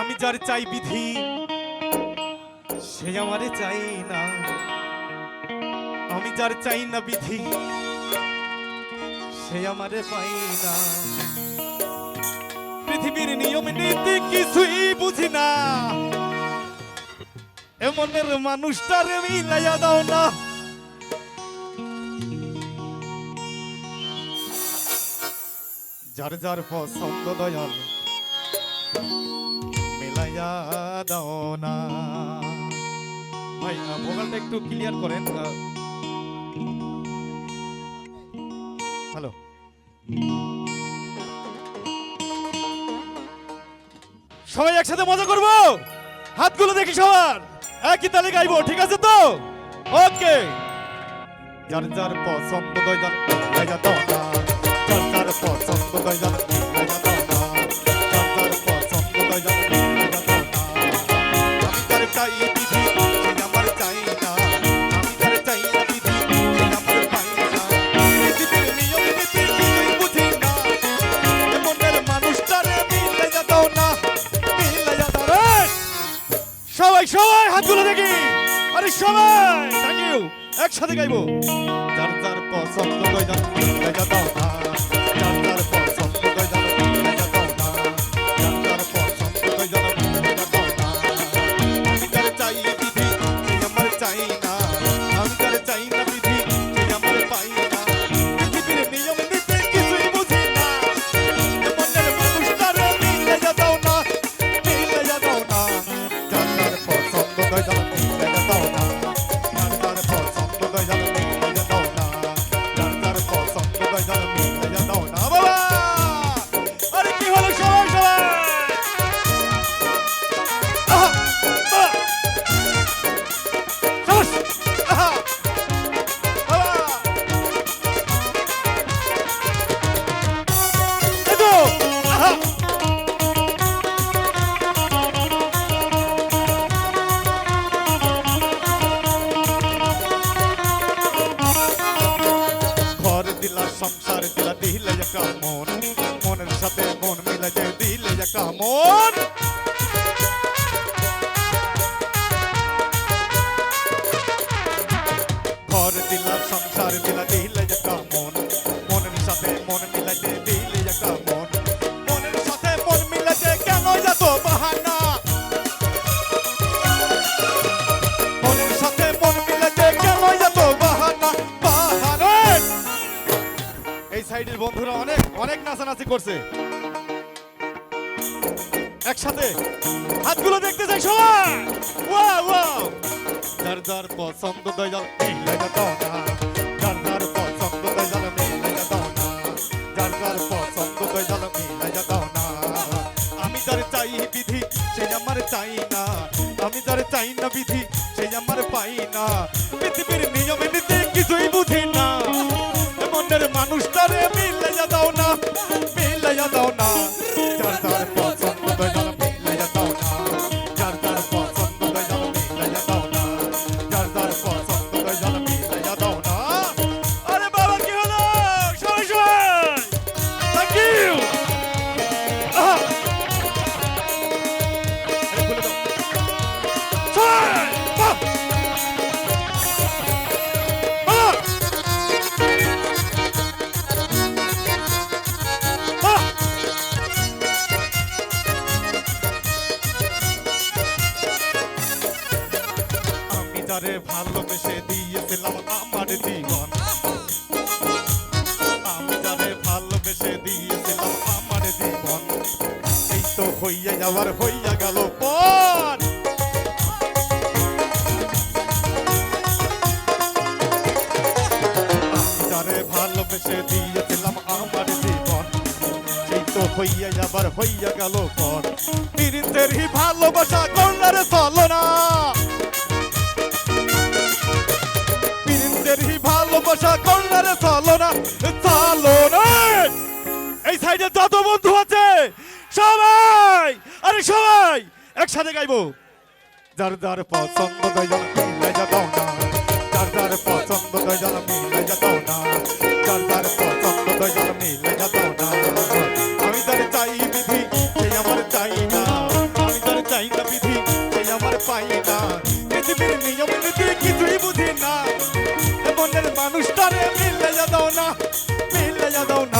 আমি যার চাই বিধি সে আমারে চাই না, আমি যার চাই না বিধি সে আমারে পাই না। পৃথিবীর নিয়ম নীতি কিছুই বুঝি না, এমনের মানুষটারে মিলাইয়া দাও না। যার যার পছন্দ দয়াল মিলাইয়া দাও না। ভাই ভোকালটা একটু ক্লিয়ার করেন। হ্যালো, সবাই একসাথে মজা করবো, হাতগুলো দেখি সবার একই তালে গাইবো, ঠিক আছে তো? ওকে। যার যার পছন্দ দয়াল মিলাইয়া দাও না, যার যার পছন্দ দয়াল মিলাইয়া দাও না, যার যার পছন্দ দয়াল মিলাইয়া দাও না। আমি যার চাই বিধি সে আমার চাই না, আমি যার চাই না বিধি সে আমার পাই না। পৃথিবীর নিয়ম নীতি কিছুই বুঝি না, এমনের মানুষটারে মিলাইয়া দাও না, মিলাইয়া দাও রে। সবাই সবাই হাতগুলো দেখি, আরে সবাই থ্যাংক ইউ, একসাথে গাইবো। যার যার পছন্দ দয়াল মিলাইয়া দাও না, যার যার পছন্দ দয়াল মিলাইয়া দাও না, যার যার পছন্দ দয়াল মিলাইয়া দাও না। আমি যার চাই বিধি সে আমার চাই না, আমি যার চাই না বিধি সে আমার পাই না। পৃথিবীর নিয়ম নীতি কিছুই বুঝি না, এমনের মানুষটারে মিলাইয়া দাও না, মিলাইয়া দাও না। যার যার পছন্দ দয়াল মিলাইয়া দাও না, যার যার পছন্দ দয়াল মিলাইয়া দাও না, যার যার পছন্দ দয়াল মিলাইয়া দাও না। বাবা আরে কি হলো সবাই সবাই, আহা বাবা সাবাস, আহা বাবা এই তো, আহা ঘর দিলা সংসার দিলা দিলে একটা মন, মনের সাথে মন মিলে যে দিলে একটা মন। ঘর দিলা সংসার দিলা দিলে একটা মন, মনের সাথে মন মিলে যে দিলে একটা মন। মনের সাথে মন মিলে যে কেন এত বাহানা, মনের সাথে মন মিলে যে কেন এত বাহানা, বাহানা। এই সাইডের বন্ধুরা অনেক অনেক নাচানাচি করছে, একসাথে হাতগুলো দেখতে চাই সবাই। Wow wow. যার যার পছন্দ দয়াল মিলাইয়া দাও না, যার যার পছন্দ দয়াল মিলাইয়া দাও না, যার যার পছন্দ দয়াল মিলাইয়া দাও না। আমি যার চাই বিধি সে আমার চাই না, আমি যার চাই না বিধি সে আমার পাই না। পৃথিবীর নিয়ম নীতি কিছুই বুঝি না, মনের মানুষটারে মিলাইয়া দাও না, মিলাইয়া দাও না। যার যার পছন্দ দয়াল মিলাইয়া দাও না, যার যার পছন্দ দয়াল মিলাইয়া দাও না, যার যার পছন্দ দয়াল মিলাইয়া দাও না। আরে বাবা কি হলো সবাই সবাই থ্যাংক ইউ। আহা এই খুলে দাও সবাই, বাহ বাহ বাহ। আমি যারে ভালোবেসে দিয়েছিলাম আমার জীবন, আমি যারে ভালোবেসে দিয়েছিলাম আমার জীবন, এই তো হইয়া যাওয়ার হইয়া গেল পর। আমি যারে ভালোবেসে দিয়েছিলাম আমার জীবন, সেই তো হইয়া যাবার হইয়া গেল পর। পীড়িতেরই ভালোবাসা করলারে চলো না, পীড়িতেরই ভালোবাসা করলারে চলো না, চলো না। এই সাইডে যত বন্ধু আছে সবাই, আরে সবাই একসাথে গাইবো। যার যার পছন্দ দয়াল মিলাইয়া দাও না, যার যার পছন্দ দয়াল মিলাইয়া দাও না, যার যার পছন্দ দয়াল মিলাইয়া দাও না। আমি যার চাই বিধি সে আমার চাই না, আমি যার না বিধি এই আমার পাই না পৃথিবীর নিয়ম নীতি কিছুই বুঝি না এ মনের মানুষটারে মিলে যা দাও না মিলে যা দাও না